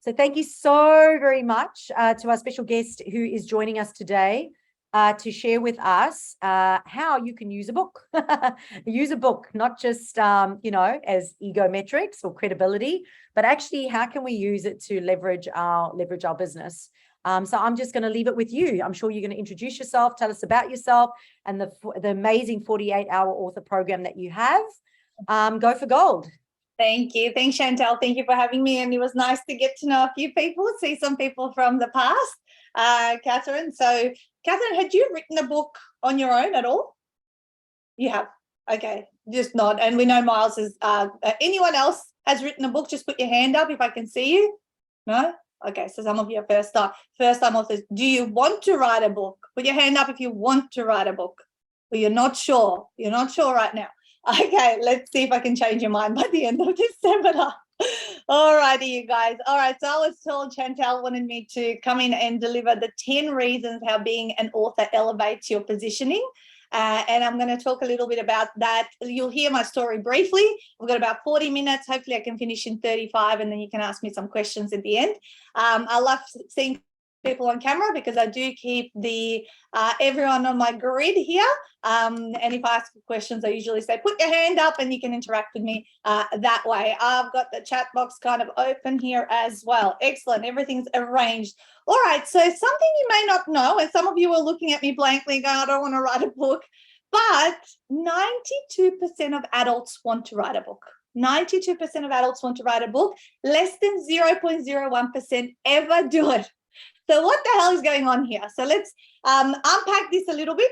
So thank you so very much to our special guest who is joining us today to share with us how you can use a book. Use a book, not just, as ego metrics or credibility, but actually how can we use it to leverage our business. So I'm just going to leave it with you. I'm sure you're going to introduce yourself, tell us about yourself and the amazing 48-hour author program that you have. Go for gold. Thank you. Thanks, Chantal. Thank you for having me. And it was nice to get to know a few people, see some people from the past, Catherine. So, Catherine, had you written a book on your own at all? You have. Okay, just nod. And we know Miles is. Anyone else has written a book? Just put your hand up if I can see you. No? Okay, so some of you are first-time authors. Do you want to write a book? Put your hand up if you want to write a book. Well, you're not sure. You're not sure right now. Okay, let's see if I can change your mind by the end of this seminar. All righty, you guys. All right, so I was told Chantal wanted me to come in and deliver the 10 reasons how being an author elevates your positioning. And I'm going to talk a little bit about that. You'll hear my story briefly. We've got about 40 minutes. Hopefully I can finish in 35 and then you can ask me some questions at the end. I love seeing people on camera because I do keep the everyone on my grid here. And if I ask questions, I usually say, put your hand up and you can interact with me that way. I've got the chat box kind of open here as well. Excellent. Everything's arranged. All right. So something you may not know, and some of you are looking at me blankly going, I don't want to write a book, but 92% of adults want to write a book. 92% of adults want to write a book. Less than 0.01% ever do it. So what the hell is going on here? So let's unpack this a little bit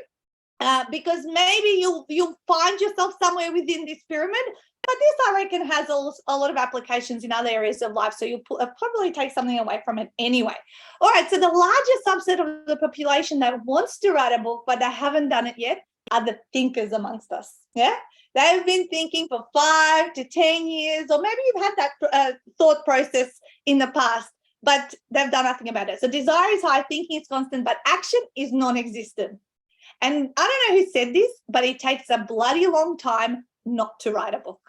because maybe you'll find yourself somewhere within this pyramid, but this I reckon has a lot of applications in other areas of life. So you'll probably take something away from it anyway. All right, so the largest subset of the population that wants to write a book, but they haven't done it yet, are the thinkers amongst us, yeah? They've been thinking for 5 to 10 years, or maybe you've had that thought process in the past, but they've done nothing about it. So desire is high, thinking is constant, but action is non-existent. And I don't know who said this, but it takes a bloody long time not to write a book.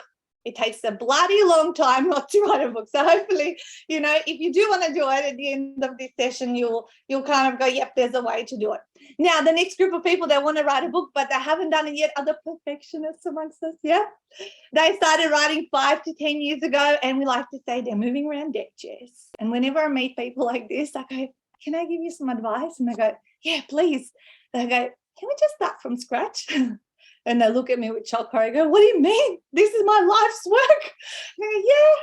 It takes a bloody long time not to write a book. So hopefully, if you do want to do it at the end of this session, you'll kind of go, yep, there's a way to do it. Now, the next group of people that want to write a book, but they haven't done it yet, are the perfectionists amongst us, yeah? They started writing 5 to 10 years ago, and we like to say they're moving around deck chairs. And whenever I meet people like this, I go, can I give you some advice? And they go, yeah, please. They go, can we just start from scratch? And they look at me with shock. I go, what do you mean? This is my life's work. And I go, yeah,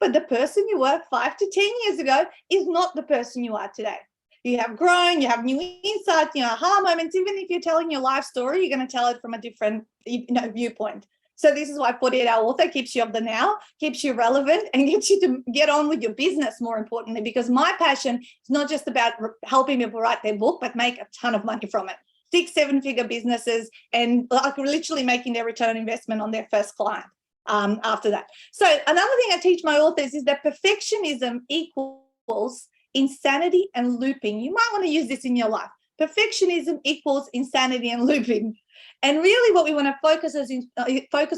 but the person you were 5 to 10 years ago is not the person you are today. You have grown, you have new insights, aha moments. Even if you're telling your life story, you're going to tell it from a different viewpoint. So this is why 48-hour author keeps you of the now, keeps you relevant, and gets you to get on with your business, more importantly, because my passion is not just about helping people write their book, but make a ton of money from it. 6-7-figure businesses, and like literally making their return on investment on their first client after that. So another thing I teach my authors is that perfectionism equals insanity and looping. You might want to use this in your life. Perfectionism equals insanity and looping. And really what we want to focus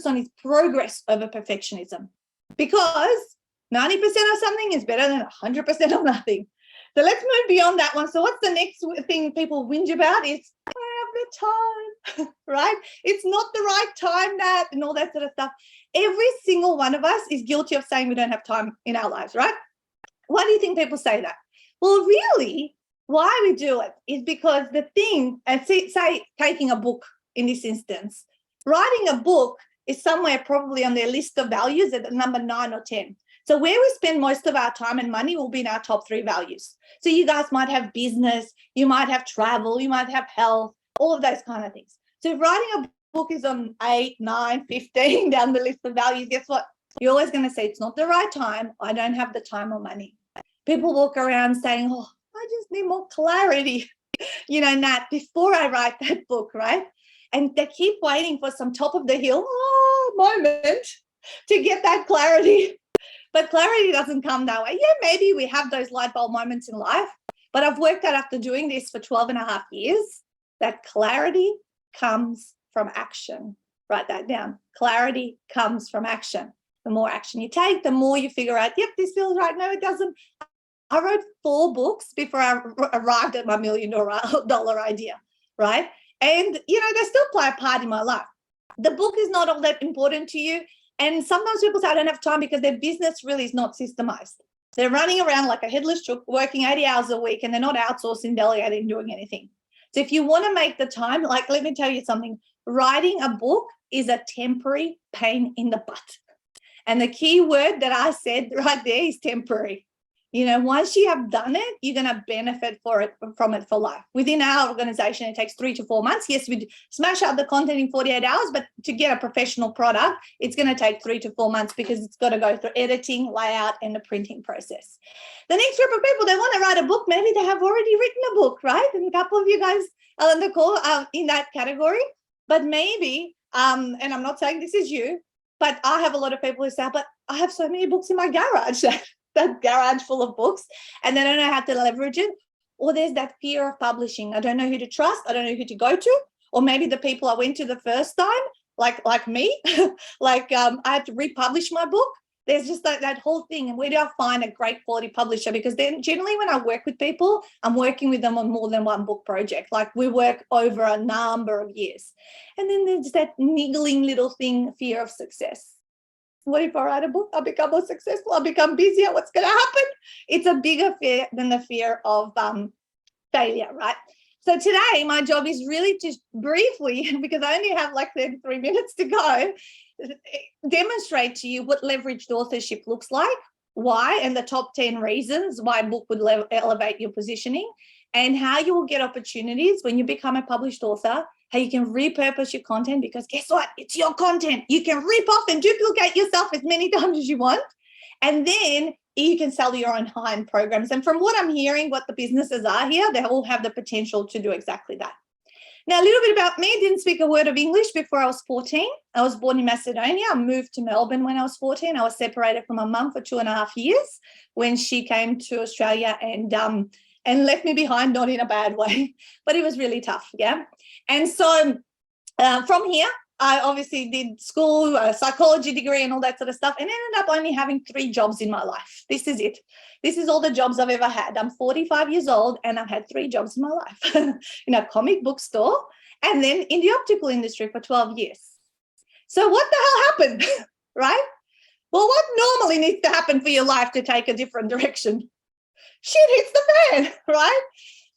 on is progress over perfectionism, because 90% of something is better than 100% of nothing. So let's move beyond that one. So what's the next thing people whinge about is, I don't have the time, right? It's not the right time, that, and all that sort of stuff. Every single one of us is guilty of saying we don't have time in our lives, right? Why do you think people say that? Well, really, why we do it is because the thing, and say taking a book in this instance, writing a book is somewhere probably on their list of values at number 9 or 10. So where we spend most of our time and money will be in our top 3 values. So you guys might have business, you might have travel, you might have health, all of those kind of things. So if writing a book is on 8, 9, 15 down the list of values, guess what? You're always going to say, it's not the right time. I don't have the time or money. People walk around saying, oh, I just need more clarity, Nat, before I write that book, right? And they keep waiting for some top of the hill moment to get that clarity. But clarity doesn't come that way. Yeah, maybe we have those light bulb moments in life, but I've worked out after doing this for 12 and a half years that clarity comes from action. Write that down. Clarity comes from action. The more action you take, the more you figure out, yep, this feels right. No, it doesn't. I wrote 4 books before I arrived at my $1 million idea, right? And, they still play a part in my life. The book is not all that important to you. And sometimes people say, I don't have time because their business really is not systemized. They're running around like a headless chook, working 80 hours a week, and they're not outsourcing, delegating, doing anything. So if you want to make the time, like, let me tell you something, writing a book is a temporary pain in the butt. And the key word that I said right there is temporary. Once you have done it, you're going to benefit from it for life. Within our organization, it takes 3 to 4 months. Yes, we smash out the content in 48 hours, but to get a professional product, it's going to take 3 to 4 months because it's got to go through editing, layout, and the printing process. The next group of people, they want to write a book. Maybe they have already written a book, right? And a couple of you guys are on the call in that category. But maybe, and I'm not saying this is you, but I have a lot of people who say, but I have so many books in my garage. That garage full of books, and they don't know how to leverage it. Or there's that fear of publishing. I don't know who to trust. I don't know who to go to. Or maybe the people I went to the first time, like me, I had to republish my book. There's just that whole thing. And where do I find a great quality publisher? Because then generally when I work with people, I'm working with them on more than one book project. Like we work over a number of years. And then there's that niggling little thing, fear of success. What if I write a book? I'll become more successful. I'll become busier. What's going to happen? It's a bigger fear than the fear of failure, right? So today, my job is really to briefly, because I only have like 33 minutes to go, demonstrate to you what leveraged authorship looks like, why, and the top 10 reasons why a book would elevate your positioning, and how you will get opportunities when you become a published author, how you can repurpose your content, because guess what? It's your content. You can rip off and duplicate yourself as many times as you want. And then you can sell your own high-end programs. And from what I'm hearing, what the businesses are here, they all have the potential to do exactly that. Now, a little bit about me. I didn't speak a word of English before I was 14. I was born in Macedonia. I moved to Melbourne when I was 14. I was separated from my mum for 2.5 years when she came to Australia and left me behind, not in a bad way, but it was really tough, yeah? And so from here, I obviously did school, a psychology degree and all that sort of stuff, and ended up only having 3 jobs in my life. This is it. This is all the jobs I've ever had. I'm 45 years old and I've had 3 jobs in my life. In a comic book store and then in the optical industry for 12 years. So what the hell happened, right? Well, what normally needs to happen for your life to take a different direction? Shit hits the fan, right?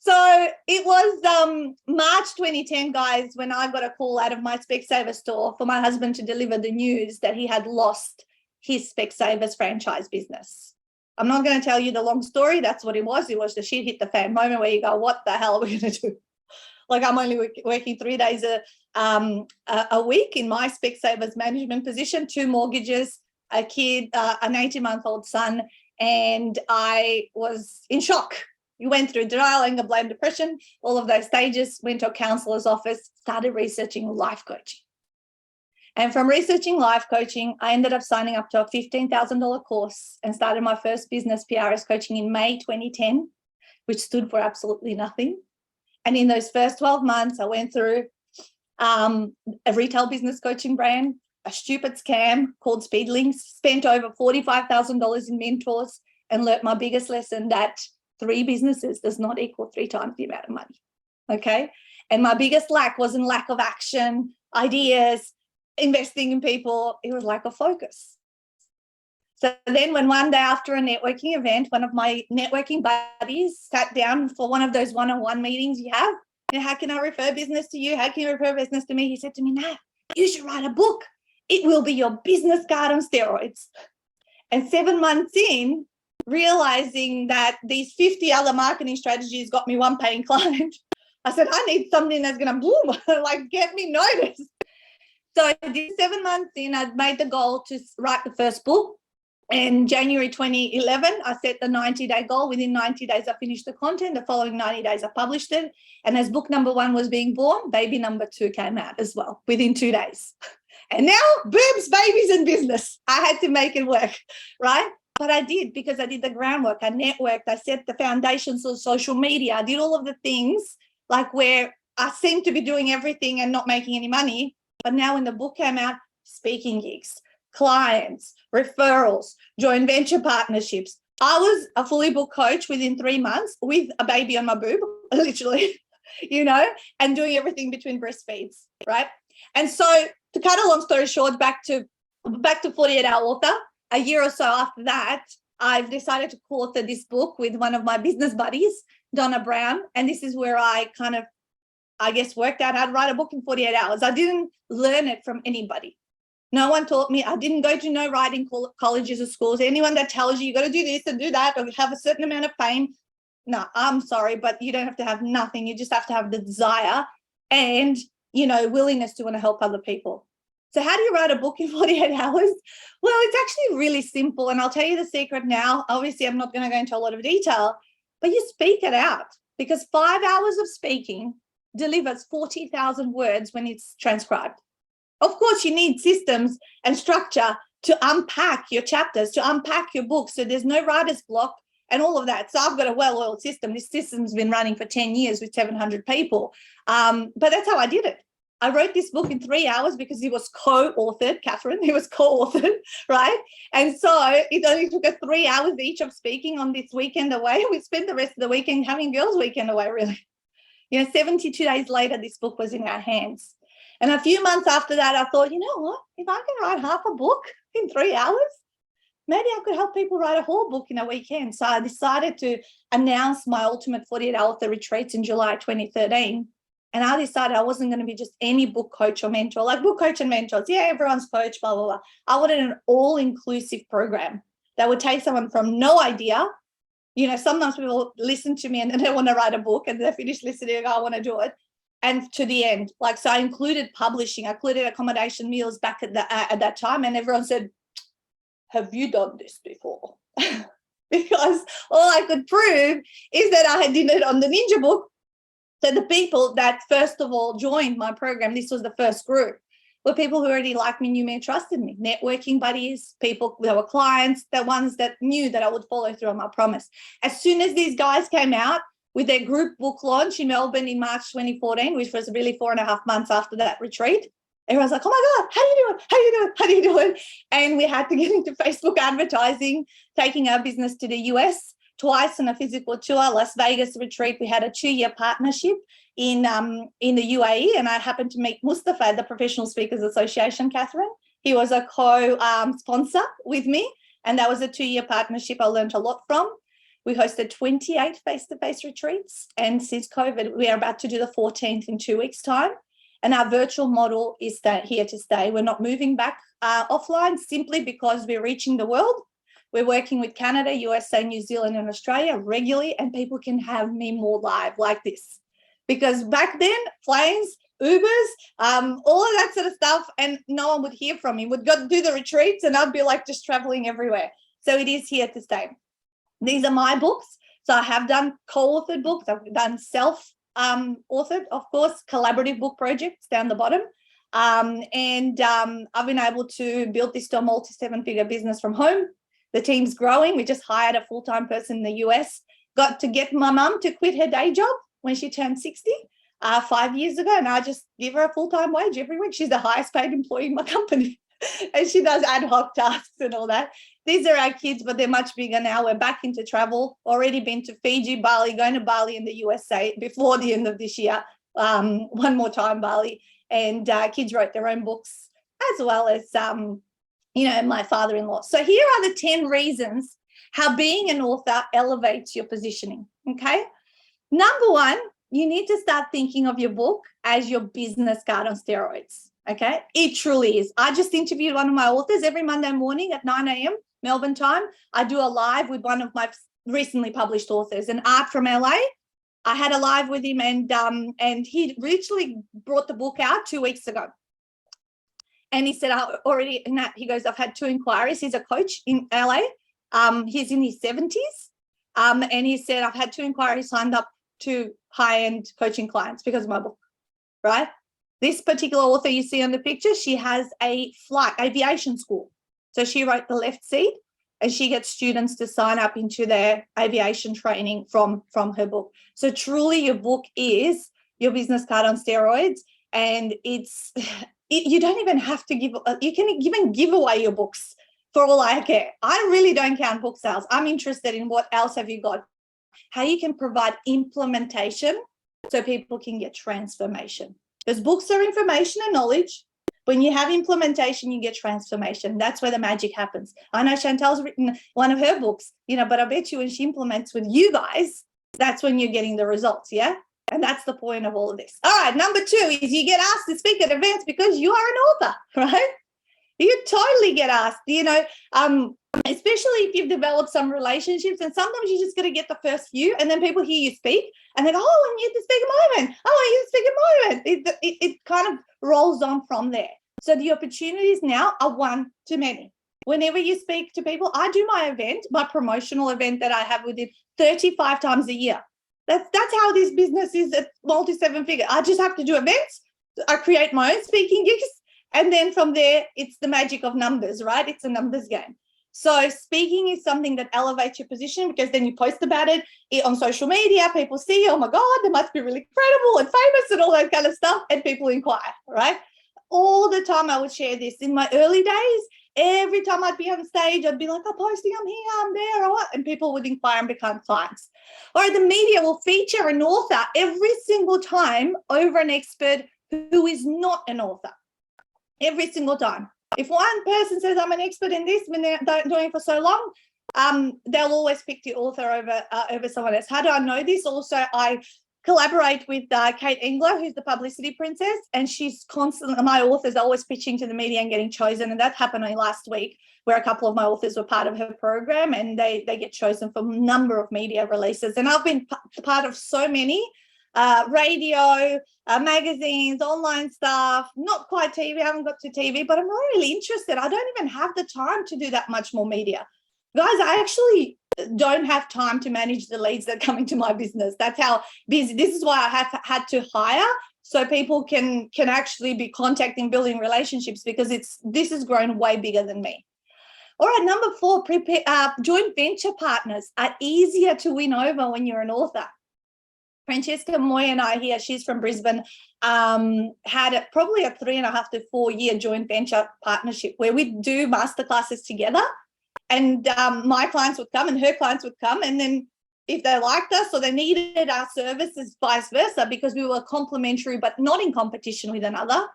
So it was March 2010, guys, when I got a call out of my Specsavers store for my husband to deliver the news that he had lost his Specsavers franchise business. I'm not going to tell you the long story. That's what it was. It was the shit hit the fan moment where you go, what the hell are we going to do? Like I'm only working 3 days a week in my Specsavers management position, 2 mortgages, a kid, an 18-month-old son, and I was in shock. You went through denial, anger, blame, depression, all of those stages, went to a counsellor's office, started researching life coaching. And from researching life coaching, I ended up signing up to a $15,000 course and started my first business PRS coaching in May 2010, which stood for absolutely nothing. And in those first 12 months, I went through a retail business coaching brand, a stupid scam called Speedlinks, spent over $45,000 in mentors, and learnt my biggest lesson that 3 businesses does not equal 3 times the amount of money, okay? And my biggest lack wasn't lack of action, ideas, investing in people. It was lack of focus. So then when one day after a networking event, one of my networking buddies sat down for one of those one-on-one meetings you have, how can I refer business to you? How can you refer business to me? He said to me, Nat, you should write a book. It will be your business card on steroids. And 7 months in, realizing that these 50 other marketing strategies got me 1 paying client, I said, I need something that's going to boom, like get me noticed. So I did 7 months in, I'd made the goal to write the first book. In January 2011, I set the 90-day goal. Within 90 days, I finished the content. The following 90 days, I published it. And as book number 1 was being born, baby number 2 came out as well within 2 days. And now, boobs, babies, and business. I had to make it work, right? But I did, because I did the groundwork. I networked. I set the foundations of social media. I did all of the things like where I seemed to be doing everything and not making any money. But now when the book came out, speaking gigs, clients, referrals, joint venture partnerships, I was a fully booked coach within 3 months with a baby on my boob, literally, and doing everything between breastfeeds, right? And so to cut a long story short, back to 48-Hour Author, a year or so after that, I've decided to co-author this book with one of my business buddies, Donna Brown. And this is where I kind of, I guess, worked out how to write a book in 48 hours. I didn't learn it from anybody. No one taught me. I didn't go to no writing colleges or schools. Anyone that tells you got to do this and do that or have a certain amount of fame, no, I'm sorry, but you don't have to have nothing. You just have to have the desire and, willingness to want to help other people. So how do you write a book in 48 hours? Well, it's actually really simple. And I'll tell you the secret now. Obviously, I'm not going to go into a lot of detail, but you speak it out, because 5 hours of speaking delivers 40,000 words when it's transcribed. Of course, you need systems and structure to unpack your chapters, to unpack your book, so there's no writer's block and all of that. So I've got a well-oiled system. This system's been running for 10 years with 700 people. But that's how I did it. I wrote this book in 3 hours because it was co-authored, Catherine. It was co-authored, right? And so it only took us 3 hours each of speaking on this weekend away. We spent the rest of the weekend having girls' weekend away, really. 72 days later, this book was in our hands. And a few months after that, I thought, you know what? If I can write half a book in 3 hours, maybe I could help people write a whole book in a weekend. So I decided to announce my Ultimate 48-Hour Author retreats in July 2013. And I decided I wasn't going to be just any book coach or mentor, like book coach and mentors. Yeah, everyone's coach, blah, blah, blah. I wanted an all-inclusive program that would take someone from no idea. Sometimes people listen to me and then they want to write a book and they finish listening and go, I want to do it. And to the end, so I included publishing, I included accommodation, meals back at that time. And everyone said, have you done this before? Because all I could prove is that I had done it on the Ninja book. So the people that first of all joined my program, this was the first group, were people who already liked me, knew me, and trusted me. Networking buddies, people that were clients, the ones that knew that I would follow through on my promise. As soon as these guys came out with their group book launch in Melbourne in March 2014, which was really 4.5 months after that retreat, everyone's like, oh my God, how do you do it? How do you do it? How do you do it? And we had to get into Facebook advertising, taking our business to the US twice on a physical tour. Las Vegas retreat, we had a 2-year partnership in the UAE, and I happened to meet Mustafa at the Professional Speakers Association, Catherine. He was a co-sponsor with me, and that was a 2-year partnership I learned a lot from. We hosted 28 face-to-face retreats, and since COVID, we are about to do the 14th in 2 weeks' time. And our virtual model is here to stay. We're not moving back offline simply because we're reaching the world. We're working with Canada, USA, New Zealand, and Australia regularly, and people can have me more live like this. Because back then, planes, Ubers, all of that sort of stuff, and no one would hear from me. We'd go do the retreats, and I'd be like just traveling everywhere. So it is here to stay. These are my books. So I have done co-authored books. I've done self-authored, of course, collaborative book projects down the bottom. I've been able to build this to a multi-7-figure business from home. The team's growing. We just hired a full-time person in the US. Got to get my mum to quit her day job when she turned 60 5 years ago. And I just give her a full-time wage every week. She's the highest paid employee in my company. And she does ad hoc tasks and all that. These are our kids, but they're much bigger now. We're back into travel. Already been to Fiji, Bali, going to Bali in the USA before the end of this year. One more time, Bali. And kids wrote their own books, as well as my father-in-law. So here are the 10 reasons how being an author elevates your positioning, okay? Number 1, you need to start thinking of your book as your business card on steroids, okay? It truly is. I just interviewed one of my authors every Monday morning at 9 a.m. Melbourne time. I do a live with one of my recently published authors, and Art from LA. I had a live with him, and he literally brought the book out 2 weeks ago. And he said, he goes, I've had 2 inquiries. He's a coach in LA. He's in his 70s. And he said, I've had 2 inquiries signed up to high-end coaching clients because of my book, right? This particular author you see on the picture, she has a aviation school. So she wrote The Left Seat, and she gets students to sign up into their aviation training from her book. So truly your book is your business card on steroids, and you don't even have to you can even give away your books for all I care. I really don't count book sales. I'm interested in what else have you got, how you can provide implementation so people can get transformation. Because books are information and knowledge. When you have implementation, you get transformation. That's where the magic happens. I know Chantal's written one of her books, but I bet you when she implements with you guys, that's when you're getting the results, yeah? And that's the point of all of this. All right, number 2 is you get asked to speak at events because you are an author, right? You totally get asked, especially if you've developed some relationships, and sometimes you just got to get the first few, and then people hear you speak and they go, oh, and you have to speak at my event. Oh, I have to speak at my event. It kind of rolls on from there. So the opportunities now are one to many. Whenever you speak to people, I do my event, my promotional event that I have with it 35 times a year. That's how this business is at multi-7-figure. I just have to do events. I create my own speaking gigs. And then from there, it's the magic of numbers, right? It's a numbers game. So speaking is something that elevates your position, because then you post about it on social media. People see, oh my God, they must be really credible and famous and all that kind of stuff. And people inquire, right? All the time I would share this. In my early days, every time I'd be on stage, I'd be like, I'm posting, I'm here, I'm there, or what? And people would inquire and become clients. Or the media will feature an author every single time over an expert who is not an author. Every single time. If one person says I'm an expert in this when they're doing it for so long, they'll always pick the author over someone else. How do I know this? Also, I collaborate with Kate Engler, who's the publicity princess, and she's constantly, my authors are always pitching to the media and getting chosen. And that happened only last week, where a couple of my authors were part of her program, and they get chosen for a number of media releases. And I've been part of so many. Radio, magazines, online stuff, not quite TV. I haven't got to TV, but I'm really interested. I don't even have the time to do that much more media. Guys, I actually don't have time to manage the leads that come into my business. That's how busy. This is why I have had to hire, so people can actually be contacting, building relationships, because this has grown way bigger than me. All right, number 4, joint venture partners are easier to win over when you're an author. Francesca Moy and I here, she's from Brisbane, had probably a 3.5 to 4 year joint venture partnership where we do masterclasses together, and my clients would come and her clients would come, and then if they liked us or they needed our services, vice versa, because we were complementary but not in competition with another,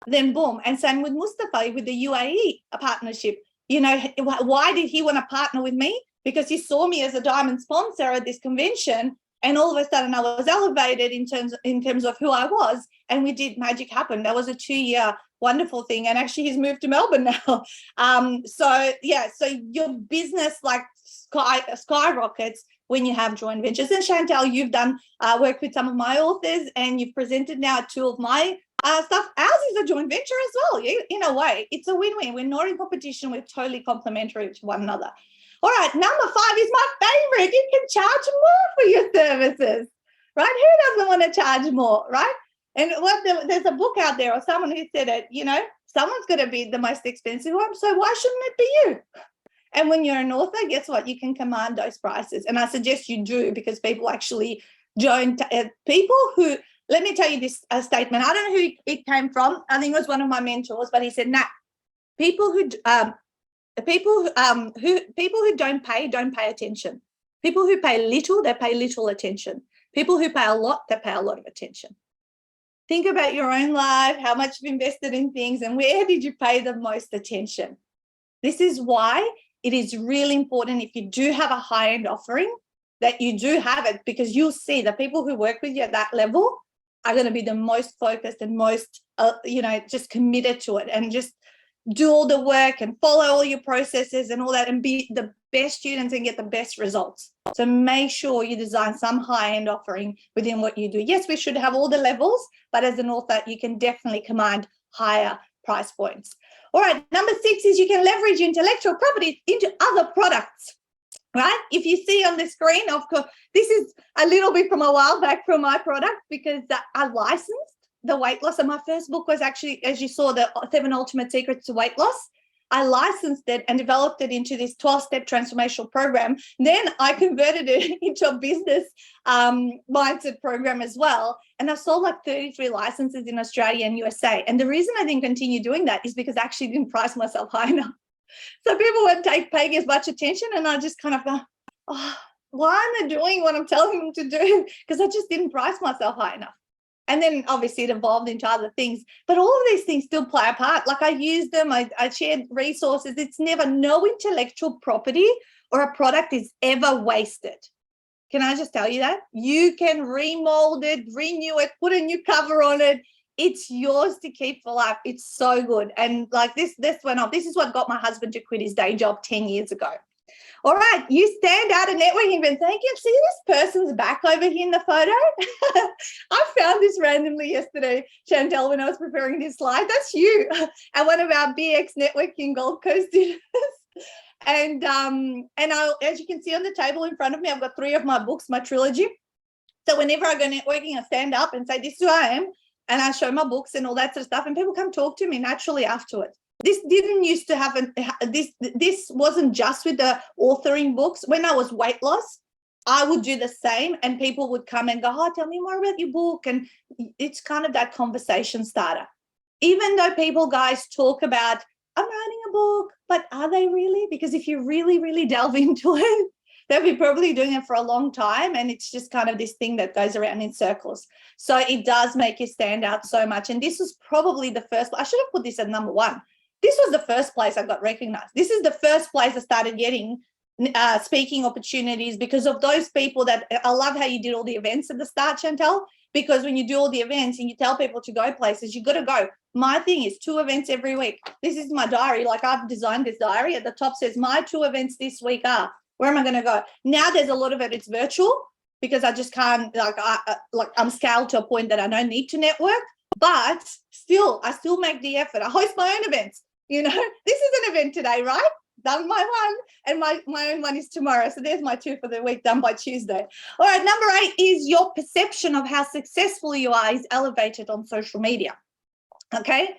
then boom. And same with Mustafa with the UAE partnership. Why did he want to partner with me? Because he saw me as a diamond sponsor at this convention. And all of a sudden I was elevated in terms of who I was, and we did magic happen. That was a 2-year wonderful thing. And actually he's moved to Melbourne now. So your business skyrockets when you have joint ventures. And Chantal, you've done work with some of my authors, and you've presented now 2 of my stuff. Ours is a joint venture as well. In a way, it's a win-win. We're not in competition. We're totally complementary to one another. All right, number 5 is my favorite. You can charge more for your services, right? Who doesn't want to charge more, right? And there's a book out there, or someone who said it, someone's going to be the most expensive one, so why shouldn't it be you? And when you're an author, guess what? You can command those prices. And I suggest you do, because people actually don't, let me tell you this statement. I don't know who it came from. I think it was one of my mentors, but he said, Nat, people who don't pay attention. People who pay little, they pay little attention. People who pay a lot, they pay a lot of attention. Think about your own life, how much you've invested in things, and where did you pay the most attention? This is why it is really important, if you do have a high-end offering, that you do have it, because you'll see the people who work with you at that level are going to be the most focused and most, just committed to it, and just do all the work and follow all your processes and all that, and be the best students and get the best results. So make sure you design some high-end offering within what you do. Yes, we should have all the levels, but as an author, you can definitely command higher price points. All right, number 6 is you can leverage intellectual property into other products, right? If you see on the screen, of course, this is a little bit from a while back from my product, because I licensed the weight loss. And my first book was actually, as you saw, the 7 Ultimate Secrets to Weight Loss. I licensed it and developed it into this 12-step transformational program. Then I converted it into a business mindset program as well. And I sold like 33 licenses in Australia and USA. And the reason I didn't continue doing that is because I actually didn't price myself high enough. So people weren't paying as much attention, and I just kind of go, oh, why am I doing what I'm telling them to do? Because I just didn't price myself high enough. And then obviously it evolved into other things, but all of these things still play a part. Like I use them, I shared resources. It's never, no intellectual property or a product is ever wasted. Can I just tell you that? You can remold it, renew it, put a new cover on it. It's yours to keep for life. It's so good. And like this went off. This is what got my husband to quit his day job 10 years ago. All right, you stand out at networking events. Thank you. See this person's back over here in the photo? I found this randomly yesterday, Chantal, when I was preparing this slide. That's you at one of our BX networking Gold Coast dinners. And as you can see on the table in front of me, I've got 3 of my books, my trilogy. So whenever I go networking, I stand up and say, this is who I am. And I show my books and all that sort of stuff. And people come talk to me naturally afterwards. This didn't used to happen. This wasn't just with the authoring books. When I was weight loss, I would do the same, and people would come and go, oh, tell me more about your book. And it's kind of that conversation starter. Even though people, guys, talk about, I'm writing a book, but are they really? Because if you really, really delve into it, they'll be probably doing it for a long time, and it's just kind of this thing that goes around in circles. So it does make you stand out so much. And this was probably the first, I should have put this at number 1. This was the first place I got recognized. This is the first place I started getting speaking opportunities because of those people that, I love how you did all the events at the start, Chantal, because when you do all the events and you tell people to go places, you got to go. My thing is 2 events every week. This is my diary. Like I've designed this diary. At the top says my 2 events this week are, where am I going to go? Now there's a lot of it, it's virtual because I just can't, I'm scaled to a point that I don't need to network, but still, I still make the effort. I host my own events. You know, this is an event today, right? Done my one, and my own one is tomorrow. So there's my 2 for the week, done by Tuesday. All right, number 8 is your perception of how successful you are is elevated on social media. Okay,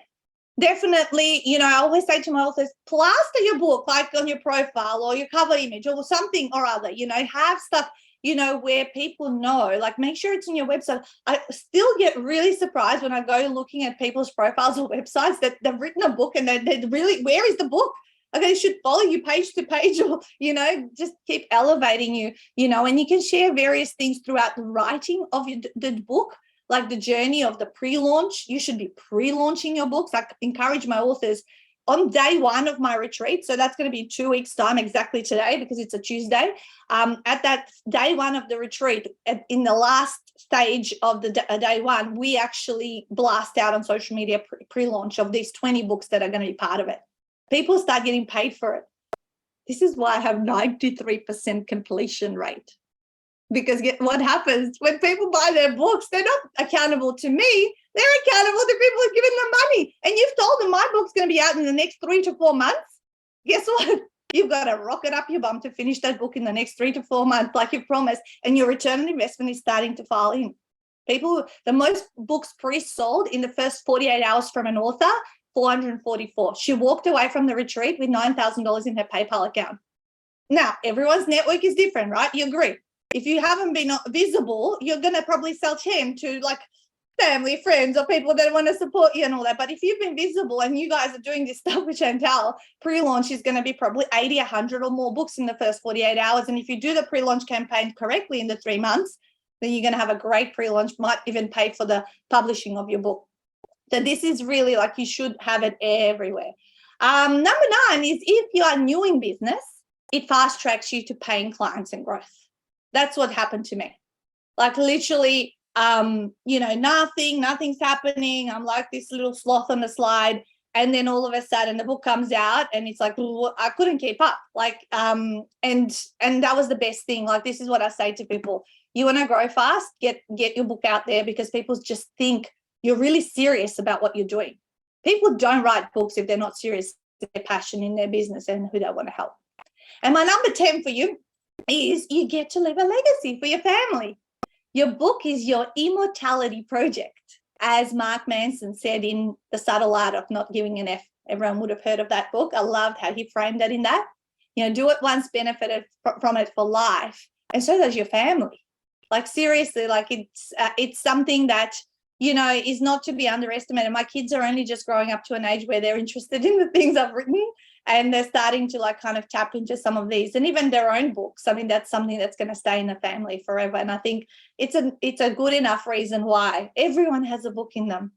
definitely, you know, I always say to my authors, plaster your book like on your profile or your cover image or something or other, you know, have stuff, you know, where people know, like make sure it's in your website. I still get really surprised when I go looking at people's profiles or websites that they've written a book and they're really, where is the book? Okay, they should follow you page to page or, you know, just keep elevating you, you know, and you can share various things throughout the writing of the book, like the journey of the pre-launch. You should be pre-launching your books. I encourage my authors on day 1 of my retreat, so that's going to be 2 weeks' time exactly today because it's a Tuesday. At that day 1 of the retreat, in the last stage of the day 1, we actually blast out on social media pre-launch of these 20 books that are going to be part of it. People start getting paid for it. This is why I have 93% completion rate. Because what happens when people buy their books, they're not accountable to me. They're accountable to people who've given them money. And you've told them my book's going to be out in the next 3 to 4 months. Guess what? You've got to rocket up your bum to finish that book in the next 3 to 4 months, like you promised. And your return on investment is starting to file in. People, the most books pre-sold in the first 48 hours from an author, 444. She walked away from the retreat with $9,000 in her PayPal account. Now, everyone's network is different, right? You agree. If you haven't been visible, you're going to probably sell 10 to like family, friends, or people that want to support you and all that. But if you've been visible and you guys are doing this stuff with Chantal, pre-launch is going to be probably 80, 100 or more books in the first 48 hours. And if you do the pre-launch campaign correctly in the 3 months, then you're going to have a great pre-launch, might even pay for the publishing of your book. So this is really like you should have it everywhere. Number 9 is if you are new in business, it fast tracks you to paying clients and growth. That's what happened to me. Like literally, you know, nothing's happening. I'm like this little sloth on the slide. And then all of a sudden the book comes out and it's like, I couldn't keep up. Like, and that was the best thing. Like, this is what I say to people. You want to grow fast, get your book out there because people just think you're really serious about what you're doing. People don't write books if they're not serious with their passion in their business and who they want to help. And my number 10 for you is you get to leave a legacy for your family. Your book is your Immortality Project. As Mark Manson said in The Subtle Art of Not Giving an F. Everyone would have heard of that book. I loved how he framed that in that. You know, do it once, benefited from it for life. And so does your family. Like seriously, like it's something that is not to be underestimated. My kids are only just growing up to an age where they're interested in the things I've written, and they're starting to like kind of tap into some of these, and even their own books. I mean, that's something that's going to stay in the family forever. And I think it's a good enough reason why everyone has a book in them,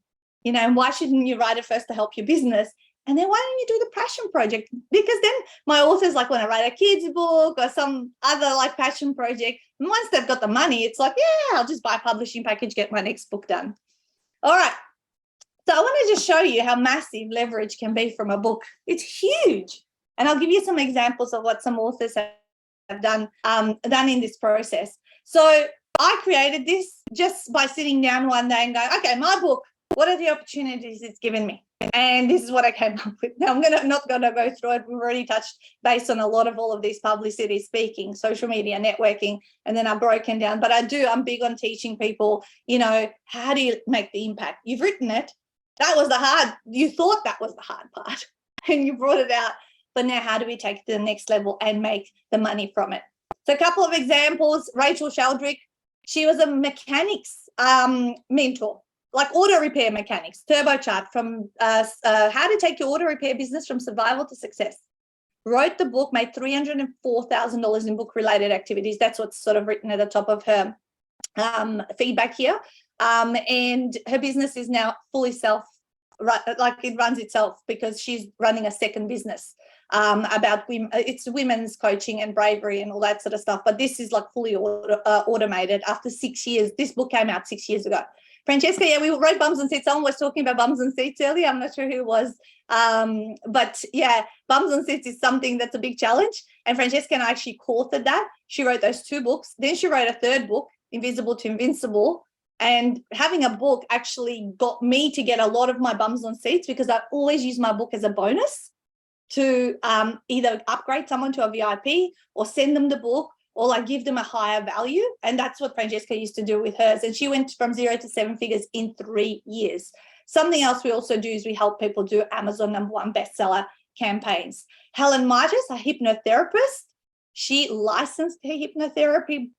and why shouldn't you write it first to help your business? And then why don't you do the passion project? Because then my authors like when I write a kid's book or some other like passion project, and once they've got the money, it's like, yeah, I'll just buy a publishing package, get my next book done. All right. So I want to just show you how massive leverage can be from a book. It's huge. And I'll give you some examples of what some authors have done in this process. So I created this just by sitting down one day and going, okay, my book, what are the opportunities it's given me? And this is what I came up with. Now, I'm not going to go through it. We've already touched base on all of these: publicity, speaking, social media, networking, and then I've broken down. But I'm big on teaching people, how do you make the impact? You've written it. You thought that was the hard part and you brought it out. But now how do we take it to the next level and make the money from it? So a couple of examples: Rachel Sheldrick, she was a mechanics mentor, like auto repair mechanics, turbocharged from how to take your auto repair business from survival to success. Wrote the book, made $304,000 in book-related activities. That's what's sort of written at the top of her feedback here. And her business is now fully it runs itself because she's running a second business about it's women's coaching and bravery and all that sort of stuff. But this is like fully automated after 6 years. This book came out 6 years ago. Francesca, yeah, we wrote Bums and Seats. Someone was talking about Bums and Seats earlier. I'm not sure who it was. But yeah, Bums and Seats is something that's a big challenge. And Francesca and I actually co-authored that. She wrote those 2 books. Then she wrote a 3rd book, Invisible to Invincible. And having a book actually got me to get a lot of my bums on seats, because I always use my book as a bonus to either upgrade someone to a VIP or send them the book, or like give them a higher value. And that's what Francesca used to do with hers. And she went from 0 to 7 figures in 3 years. Something else we also do is we help people do Amazon #1 bestseller campaigns. Helen Midas, a hypnotherapist, she licensed her hypnotherapy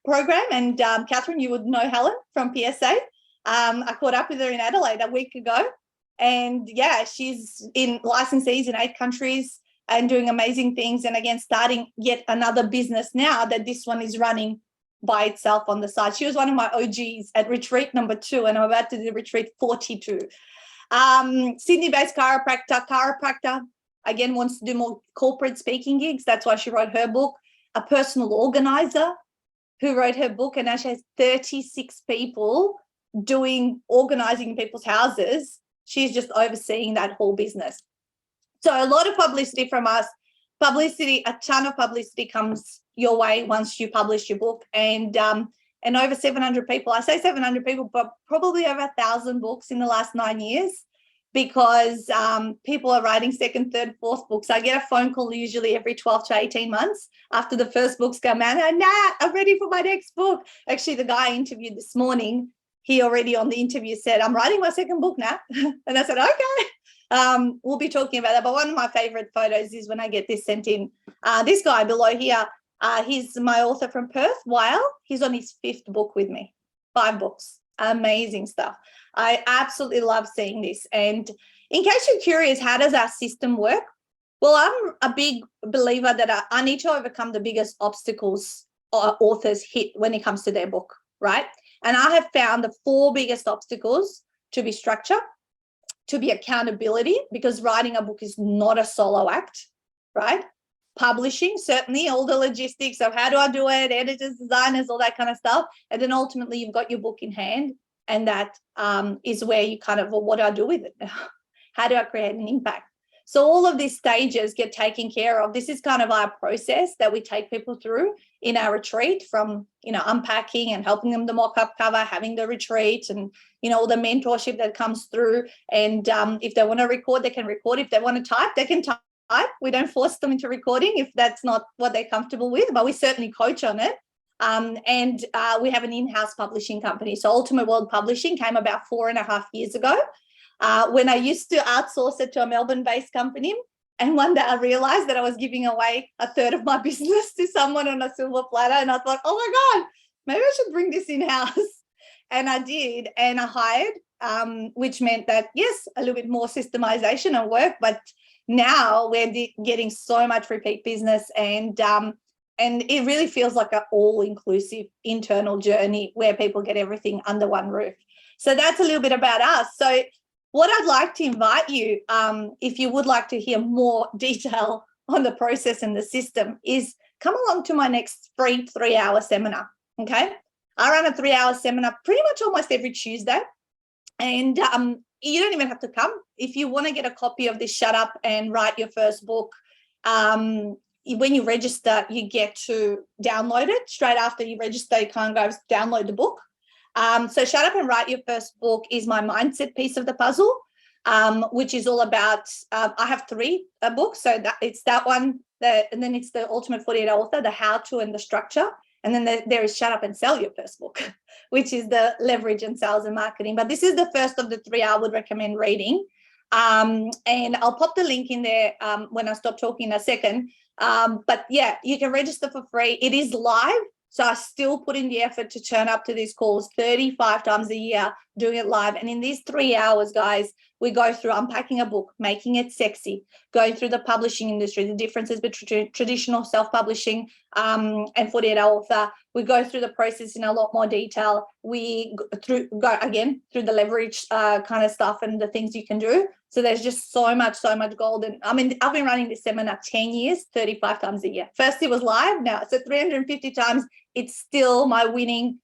program. And Catherine, you would know Helen from PSA. I caught up with her in Adelaide a week ago. And yeah, she's in licensees in 8 countries and doing amazing things. And again, starting yet another business now that this one is running by itself on the side. She was one of my OGs at retreat number 2, and I'm about to do retreat 42. Sydney-based chiropractor, again, wants to do more corporate speaking gigs. That's why she wrote her book. A personal organizer who wrote her book, and now she has 36 people organizing people's houses. She's just overseeing that whole business. So a lot of publicity from us. A ton of publicity comes your way once you publish your book, and over 700 people. I say 700 people, but probably over 1,000 books in the last 9 years, because people are writing 2nd, 3rd, 4th books. I get a phone call usually every 12 to 18 months after the first books come out. Nat, I'm ready for my next book. Actually, the guy I interviewed this morning, he already on the interview said, I'm writing my 2nd book now. And I said, okay. We'll be talking about that. But one of my favorite photos is when I get this sent in. This guy below here, he's my author from Perth, Weil. He's on his 5th book with me, 5 books. Amazing stuff. I absolutely love seeing this. And in case you're curious, how does our system work? Well, I'm a big believer that I need to overcome the biggest obstacles authors hit when it comes to their book, right? And I have found the 4 biggest obstacles to be structure, to be accountability, because writing a book is not a solo act, right? Publishing, certainly, all the logistics of how do I do it, editors, designers, all that kind of stuff. And then ultimately you've got your book in hand, and that is where you kind of, well, what do I do with it now? How do I create an impact? So all of these stages get taken care of. This is kind of our process that we take people through in our retreat, from, unpacking and helping them the mock-up cover, having the retreat, and, all the mentorship that comes through. And if they want to record, they can record. If they want to type, they can type. We don't force them into recording if that's not what they're comfortable with, but we certainly coach on it. And we have an in-house publishing company. So Ultimate World Publishing came about 4.5 years ago, when I used to outsource it to a Melbourne-based company. And one day I realized that I was giving away 1/3 of my business to someone on a silver platter. And I thought, oh my God, maybe I should bring this in-house. and I did, and I hired, which meant that, yes, a little bit more systemization and work, but now we're getting so much repeat business, and it really feels like an all-inclusive internal journey where people get everything under one roof. So that's a little bit about us. So what I'd like to invite you, if you would like to hear more detail on the process and the system, is come along to my next free 3-hour seminar, okay? I run a 3-hour seminar pretty much almost every Tuesday, and you don't even have to come. If you want to get a copy of this Shut Up and Write Your First Book, when you register, you get to download it. Straight after you register, you can't go download the book. So Shut Up and Write Your First Book is my mindset piece of the puzzle, which is all about, I have 3 books. So it's that one, and then it's the Ultimate 48 Author, the how to and the structure. And then there is Shut Up and Sell Your First Book, which is the leverage and sales and marketing. But this is the first of the 3 I would recommend reading. And I'll pop the link in there when I stop talking in a second. But yeah, you can register for free. It is live. So I still put in the effort to turn up to these calls 35 times a year, doing it live. And in these 3 hours, guys, we go through unpacking a book, making it sexy, going through the publishing industry, the differences between traditional self-publishing and 48-hour author. We go through the process in a lot more detail. We go again through the leverage kind of stuff and the things you can do. So there's just so much gold. And I mean, I've been running this seminar 10 years, 35 times a year. First it was live, now it's at 350 times. It's still my winning,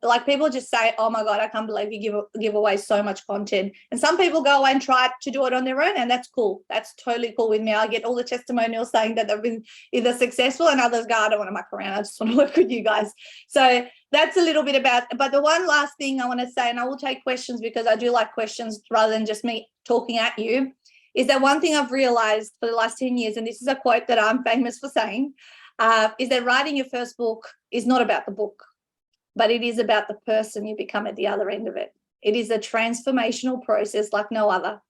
like people just say, oh my God, I can't believe you give away so much content. And some people go away and try to do it on their own, and that's cool. That's totally cool with me. I get all the testimonials saying that they've been either successful, and others go, I don't want to muck around. I just want to work with you guys. So that's a little bit about, but the one last thing I want to say, and I will take questions because I do like questions rather than just me talking at you, is that one thing I've realized for the last 10 years, and this is a quote that I'm famous for saying, is that writing your first book is not about the book, but it is about the person you become at the other end of it. It is a transformational process like no other.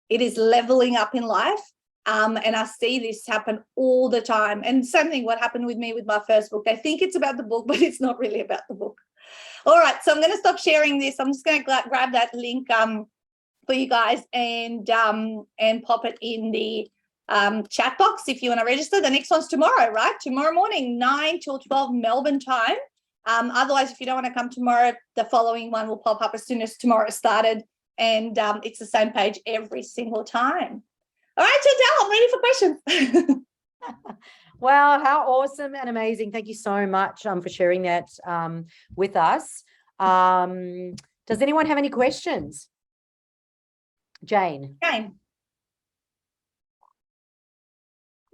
It is leveling up in life. And I see this happen all the time. And same thing, what happened with me with my first book. I think it's about the book, but it's not really about the book. All right, so I'm going to stop sharing this. I'm just going to grab that link for you guys and pop it in the chat box if you want to register. The next one's tomorrow, right? Tomorrow morning, 9 till 12 Melbourne time. Otherwise, if you don't want to come tomorrow, the following one will pop up as soon as tomorrow started, and it's the same page every single time. All right, Chantal, I'm ready for questions. Wow, how awesome and amazing. Thank you so much for sharing that with us. Does anyone have any questions? Jane. Jane.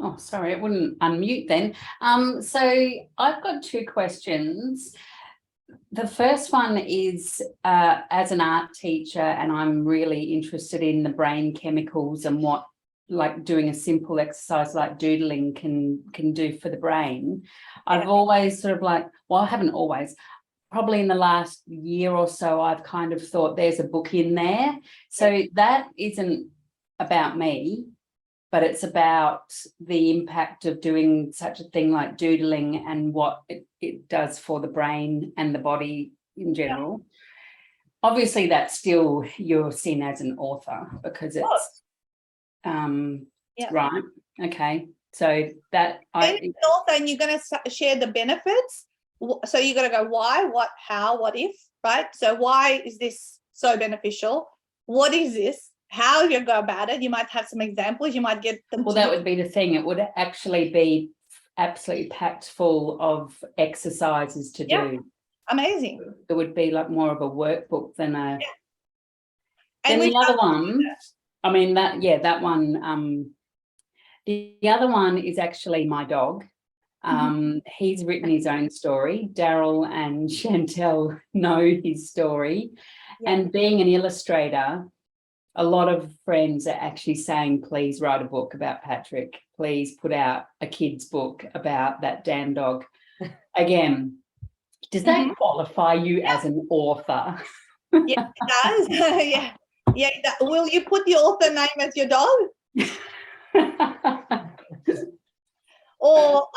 Oh, sorry, it wouldn't unmute then. So I've got 2 questions. The first one is, as an art teacher, and I'm really interested in the brain chemicals and what, like, doing a simple exercise like doodling can do for the brain. Yeah. I've always sort of like, well, I haven't always, probably in the last year or so, I've kind of thought there's a book in there. So that isn't about me, but it's about the impact of doing such a thing like doodling and what it does for the brain and the body in general. Yeah. Obviously, that's still you're seen as an author because it's right. Okay. So that an author, and you're going to share the benefits. So you're going to go why, what, how, what if, right? So why is this so beneficial? What is this? How you go about it? You might have some examples. You might get them. Well, that would be the thing. It would actually be absolutely packed full of exercises to do. Amazing. It would be like more of a workbook than a. Yeah. And the other one. I mean that one. The other one is actually my dog. He's written his own story. Daryl and Chantal know his story, and being an illustrator, a lot of friends are actually saying, please write a book about Patrick. Please put out a kid's book about that damn dog. Again, does that qualify you as an author? Yeah, it does. Yeah. Will you put the author name as your dog? or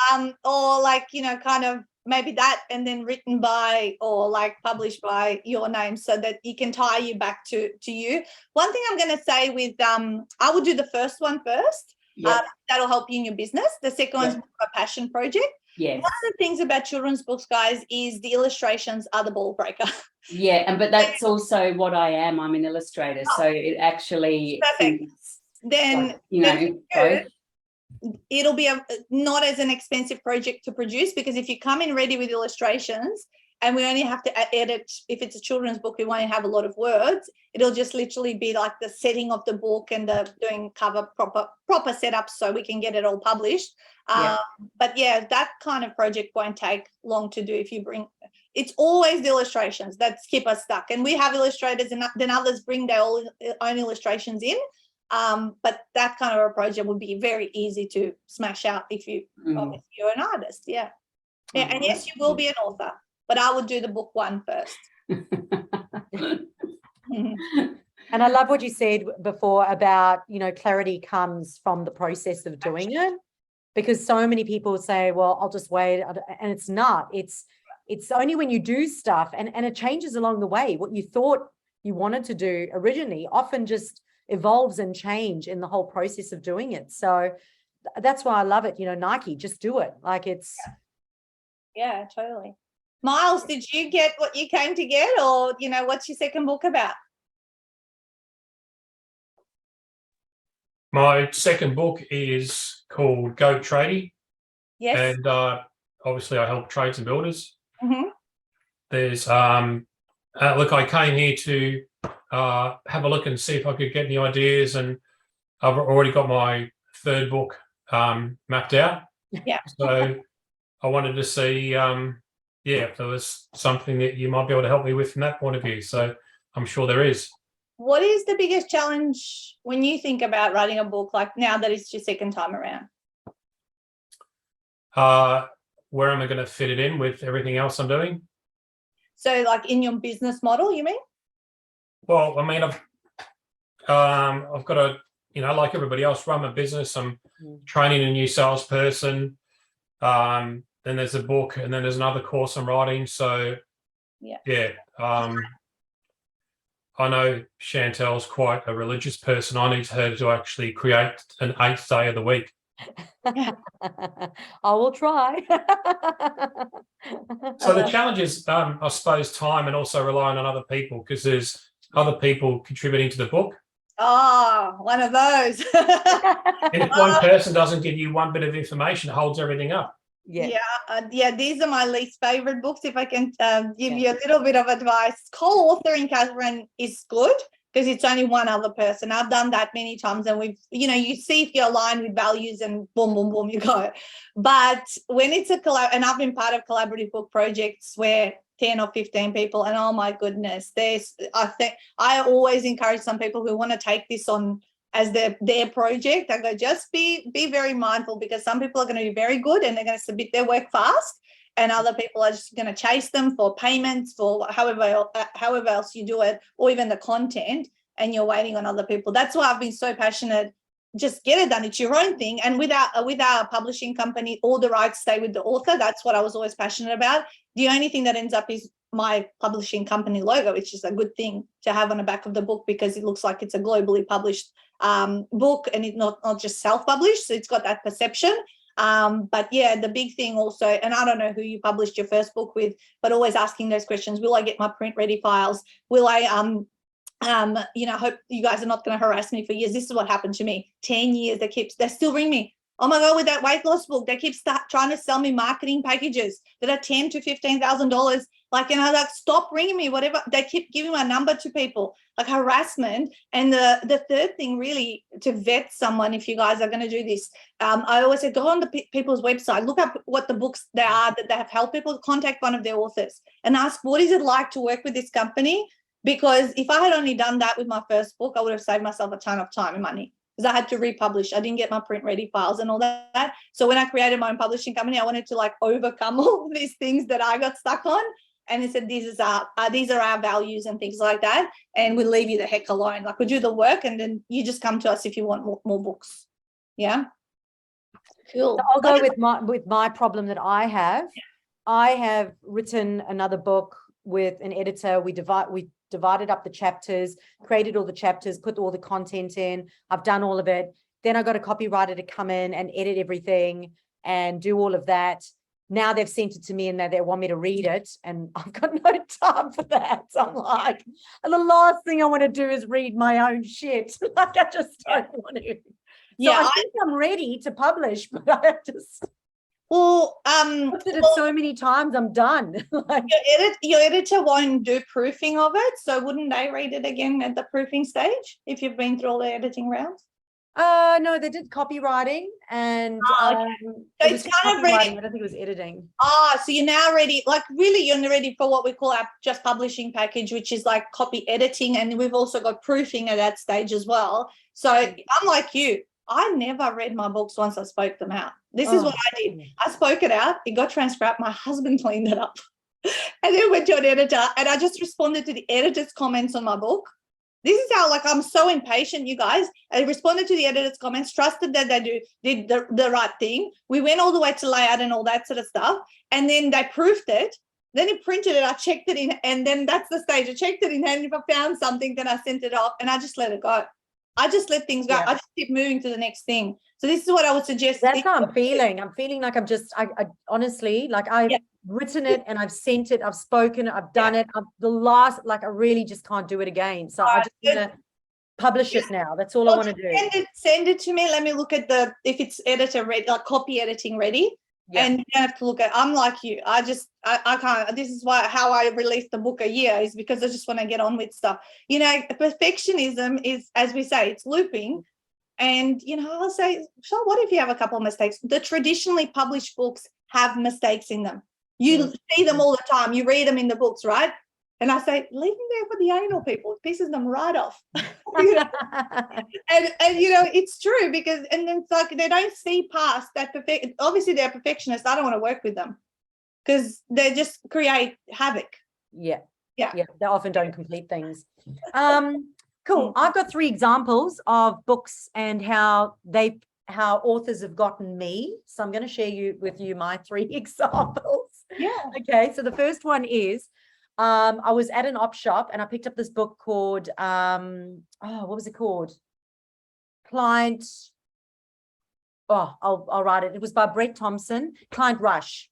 like, kind of maybe that, and then written by or like published by your name, so that it can tie you back to you. One thing I'm going to say with I would do the first one first. That'll help you in your business. The second one's a passion project. Yes. One of the things about children's books, guys, is the illustrations are the ball breaker. Yeah, but that's also what I am. I'm an illustrator, so it actually Perfect. Then like, you know, both. It'll be not as an expensive project to produce, because if you come in ready with illustrations and we only have to edit, if it's a children's book, we won't have a lot of words. It'll just literally be like the setting of the book and the doing cover proper setup so we can get it all published. But yeah, that kind of project won't take long to do if you bring. It's always the illustrations that keep us stuck, and we have illustrators, and then others bring their own illustrations in. But that kind of a project would be very easy to smash out if you obviously you're an artist. Yeah, and yes, you will be an author, but I would do the book one first. And I love what you said before about, you know, clarity comes from the process of doing it, because so many people say, well, I'll just wait, and it's not. It's only when you do stuff and it changes along the way. What you thought you wanted to do originally often just evolves and change in the whole process of doing it. So that's why I love it. You know, Nike, just do it. Like it's. Yeah, totally. Miles, did you get what you came to get, or, you know, what's your second book about? My second book is called Go Tradie. Yes. And obviously I help trades and builders. Mm-hmm. There's look, I came here to have a look and see if I could get any ideas, and I've already got my third book mapped out. Yeah. So I wanted to see if there was something that you might be able to help me with from that point of view. So I'm sure there is. What is the biggest challenge when you think about writing a book, like now that it's your second time around? Where am I going to fit it in with everything else I'm doing? So like in your business model, you mean? Well, I mean, I've got to, you know, like everybody else, run my business. I'm training a new salesperson. Then there's a book, and then there's another course I'm writing. So I know Chantal's quite a religious person. I need her to actually create an 8th day of the week. I will try. So the challenge is, I suppose, time, and also relying on other people, because there's other people contributing to the book. Oh, one of those. And if one person doesn't give you one bit of information, it holds everything up. These are my least favorite books. If I can give you a little bit of advice, co-authoring, Catherine, is good because it's only one other person. I've done that many times, and we've, you know, you see if you're aligned with values, and boom, boom, boom, you go. But when it's a collab, and I've been part of collaborative book projects where 10 or 15 people, and oh my goodness, I think I always encourage some people who want to take this on as their project. I go, just be very mindful, because some people are going to be very good and they're going to submit their work fast, and other people are just going to chase them for payments, for however else you do it, or even the content, and you're waiting on other people. That's why I've been so passionate. Just get it done. It's your own thing. And with our publishing company, all the rights stay with the author. That's what I was always passionate about. The only thing that ends up is my publishing company logo, which is a good thing to have on the back of the book, because it looks like it's a globally published book, and it's not just self-published. So it's got that perception. But yeah, the big thing also, and I don't know who you published your first book with, but always asking those questions. Will I get my print ready files? Will I hope you guys are not going to harass me for years. This is what happened to me. 10 years, they still ring me. Oh my God, with that weight loss book, they keep trying to sell me marketing packages that are $10,000 to $15,000. Like, and I was like, stop ringing me, whatever. They keep giving my number to people, like harassment. And the third thing, really, to vet someone, if you guys are going to do this, I always say, go on the people's website, look up what the books they are that they have helped people, contact one of their authors and ask, what is it like to work with this company? Because if I had only done that with my first book, I would have saved myself a ton of time and money, because I had to republish. I didn't get my print ready files and all that. So when I created my own publishing company, I wanted to like overcome all these things that I got stuck on. And I said, these are our values and things like that. And we'll leave you the heck alone. Like, we'll do the work, and then you just come to us if you want more books. Yeah. Cool. So I'll go with my problem that I have. I have written another book with an editor. We divided up the chapters, created all the chapters, put all the content in. I've done all of it. Then I got a copywriter to come in and edit everything and do all of that. Now they've sent it to me and they want me to read it, and I've got no time for that. So I'm like, the last thing I want to do is read my own shit. Like, I just don't want to. So I think I'm ready to publish, but I just looked at it so many times, I'm done. Like, your editor won't do proofing of it, so wouldn't they read it again at the proofing stage if you've been through all the editing rounds? No, they did copywriting, and So it's kind of ready. I don't think it was editing. So you're now ready, like really you're ready for what we call our just publishing package, which is like copy editing, and we've also got proofing at that stage as well. So I'm like you, I never read my books once I spoke them out. This is what I did. I spoke it out, it got transcribed, my husband cleaned it up, and then went to an editor, and I just responded to the editor's comments on my book. This is how, like, I'm so impatient, you guys. I responded to the editor's comments, trusted that they did the right thing. We went all the way to layout and all that sort of stuff. And then they proofed it. Then he printed it. I checked it in. And then that's the stage. I checked it in. And if I found something, then I sent it off. And I just let it go. I just let things go. I just keep moving to the next thing. So this is what I would suggest. That's how I'm feeling. I'm feeling like I'm just, I honestly, like I've written it and I've sent it, I've spoken, I've done it. I really just can't do it again. So I just want to publish it now. That's all I want to do. Send it to me. Let me look at if it's editor ready, like copy editing ready. Yeah. And you don't have to look at, I'm like you. I can't, this is how I released the book a year, is because I just want to get on with stuff. You know, perfectionism is, as we say, it's looping. And, you know, I'll say, so what if you have a couple of mistakes? The traditionally published books have mistakes in them. You see them all the time. You read them in the books, right? And I say, leave them there for the anal people. It pisses them right off. You know? and you know, it's true, because, and then it's like they don't see past that. Obviously, they're perfectionists. I don't want to work with them because they just create havoc. Yeah. They often don't complete things. Cool. I've got 3 examples of books and how authors have gotten me. So I'm going to share with you my 3 examples. Yeah. Okay. So the first one is, I was at an op shop and I picked up this book called, what was it called? I'll write it. It was by Brett Thompson, Client Rush.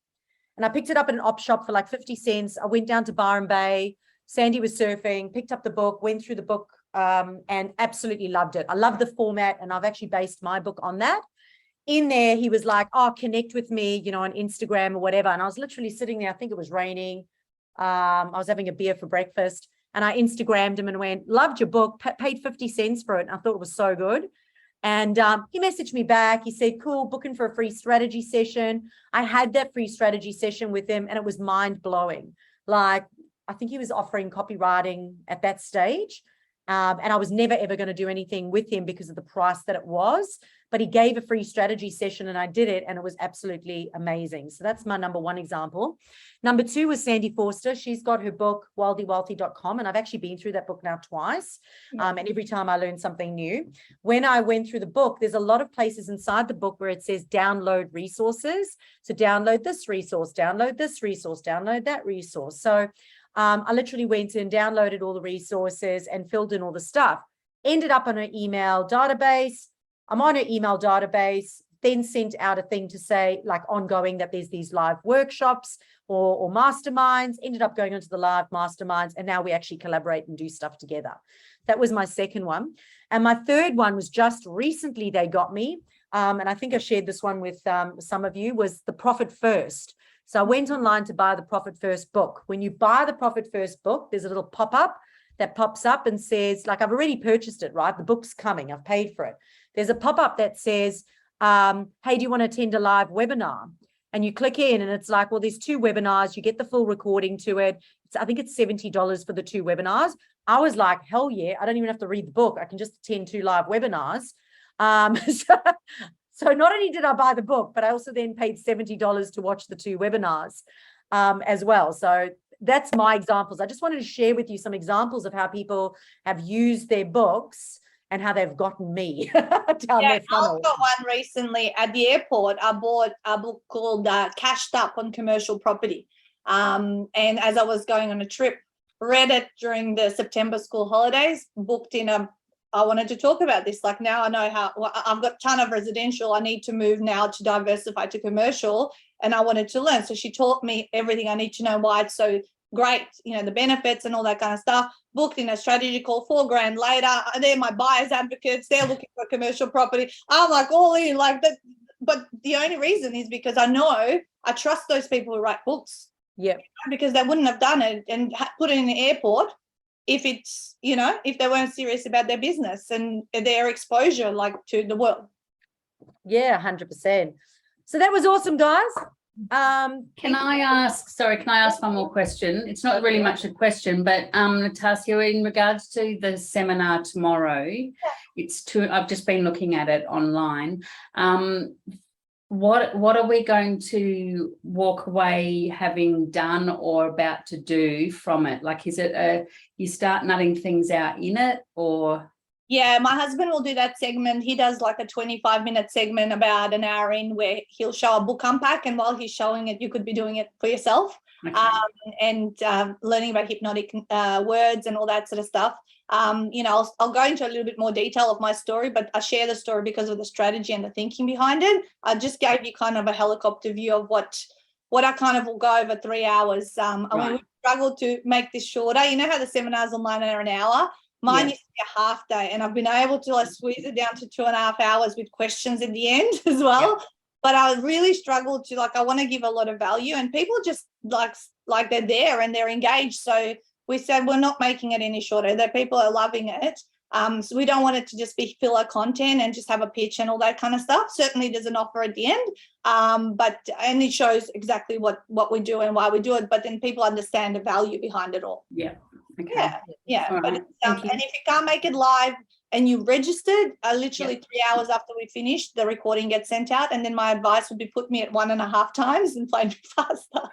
And I picked it up at an op shop for like 50 cents. I went down to Byron Bay. Sandy was surfing, picked up the book, went through the book, and absolutely loved it. I love the format, and I've actually based my book on that. In there, he was like, connect with me, you know, on Instagram or whatever. And I was literally sitting there, I think it was raining. I was having a beer for breakfast, and I Instagrammed him and went, loved your book, paid 50 cents for it. And I thought it was so good. And he messaged me back. He said, cool, booking for a free strategy session. I had that free strategy session with him, and it was mind blowing. Like, I think he was offering copywriting at that stage. And I was never, ever going to do anything with him because of the price that it was. But he gave a free strategy session and I did it, and it was absolutely amazing. So that's my number 1 example. Number 2 was Sandy Forster. She's got her book, wildlywealthy.com. And I've actually been through that book now twice. And every time I learn something new. When I went through the book, there's a lot of places inside the book where it says download resources. So download this resource, download this resource, download that resource. So I literally went in, downloaded all the resources and filled in all the stuff. Ended up on an email database. I'm on an email database, then sent out a thing to say, like, ongoing, that there's these live workshops or masterminds. Ended up going into the live masterminds, and now we actually collaborate and do stuff together. That was my second one. And my third one was just recently they got me. And I think I shared this one with some of you, was the Profit First. So I went online to buy the Profit First book. When you buy the Profit First book, there's a little pop-up that pops up and says, like, I've already purchased it, right? The book's coming, I've paid for it. There's a pop-up that says, hey, do you want to attend a live webinar? And you click in and it's like, well, there's 2 webinars. You get the full recording to it. I think it's $70 for the 2 webinars. I was like, hell yeah, I don't even have to read the book. I can just attend 2 live webinars. So not only did I buy the book, but I also then paid $70 to watch the 2 webinars as well. So that's my examples. I just wanted to share with you some examples of how people have used their books and how they've gotten me down their funnel. I got one recently at the airport. I bought a book called Cashed Up on Commercial Property. And as I was going on a trip, read it during the September school holidays, booked in I wanted to talk about this. Like now I know I've got a ton of residential. I need to move now to diversify to commercial, and I wanted to learn. So she taught me everything I need to know, why it's so great, the benefits and all that kind of stuff. Booked in a strategy call, $4,000 later. They're my buyers advocates. They're looking for commercial property. I'm like all in like that. But the only reason is because I trust those people who write books. Yeah. Because they wouldn't have done it and put it in the airport if it's, if they weren't serious about their business and their exposure to the world. Yeah, 100%. So that was awesome, guys. Can I ask one more question? It's not really much a question, but Natasha, in regards to the seminar tomorrow, I've just been looking at it online. What are we going to walk away having done or about to do from it? Like, is it you start nutting things out in it, or? Yeah, my husband will do that segment. He does like a 25-minute segment about an hour in where he'll show a book unpack, and while he's showing it, you could be doing it for yourself. Okay. And learning about hypnotic words and all that sort of stuff. I'll go into a little bit more detail of my story, but I share the story because of the strategy and the thinking behind it. I just gave you kind of a helicopter view of what I kind of will go over 3 hours. I mean, we struggled to make this shorter. You know how the seminars online are an hour? Mine used to be a half day, and I've been able to squeeze it down to 2.5 hours with questions at the end as well. Yeah. But I really struggled to I want to give a lot of value, and people just like they're there and they're engaged. So we said we're not making it any shorter. That people are loving it. So we don't want it to just be filler content and just have a pitch and all that kind of stuff. Certainly there's an offer at the end, but it shows exactly what we do and why we do it. But then people understand the value behind it all. Yeah. Okay. Yeah. All but right. and if you can't make it live and you registered, literally 3 hours after we finish, the recording gets sent out, and then my advice would be put me at 1.5 times and play me faster.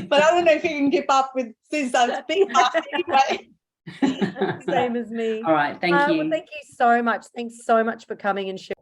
But I don't know if you can keep up with since I'm speaking anyway. Same as me. All right. Thank you. Well, thank you so much. Thanks so much for coming and sharing.